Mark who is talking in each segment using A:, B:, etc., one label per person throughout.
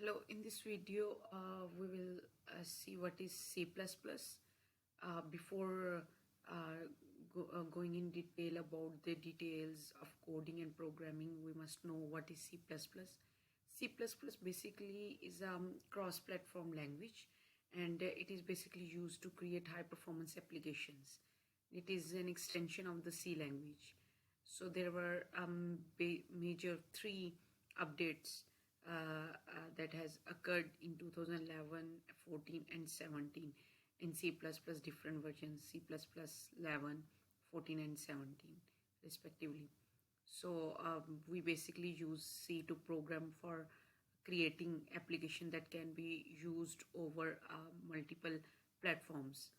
A: Hello, in this video we will see what is C++. Before going in detail about the details of coding and programming, we must know what is C++. C++ basically is a cross-platform language, and it is basically used to create high-performance applications. It is an extension of the C language. So there were major three updates that has occurred in 2011, 14 and 17 in C++, different versions, C++ 11, 14 and 17 respectively. So we basically use C to program for creating application that can be used over multiple platforms.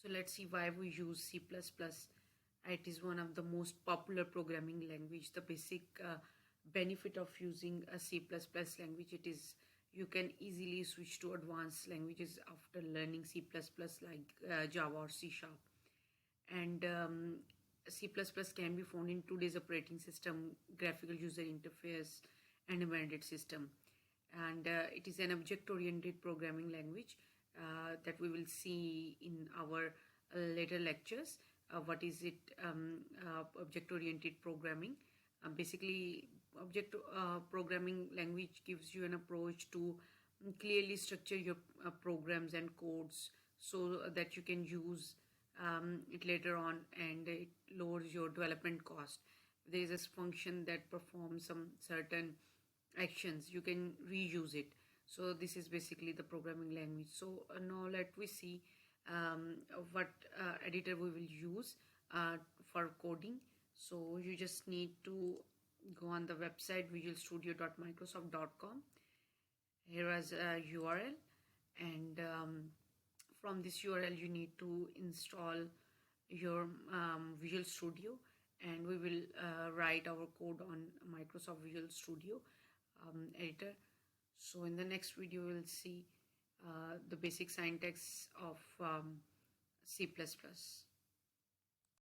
A: So let's see why we use C++. It is one of the most popular programming language. The basic benefit of using a C++ language, it is you can easily switch to advanced languages after learning C++ like Java or C#. And C++ can be found in today's operating system, graphical user interface, and embedded system. And it is an object-oriented programming language that we will see in our later lectures. What is it? Object-oriented programming. Basically, object programming language gives you an approach to clearly structure your programs and codes so that you can use it later on, and it lowers your development cost. There is a function that performs some certain actions, you can reuse it. So this is basically the programming language. So now let we see what editor we will use for coding. So you just need to go on the website visualstudio.microsoft.com. Here is a URL, and from this URL you need to install your Visual Studio, and we will write our code on Microsoft Visual Studio editor. So in the next video we'll see the basic syntax of C++.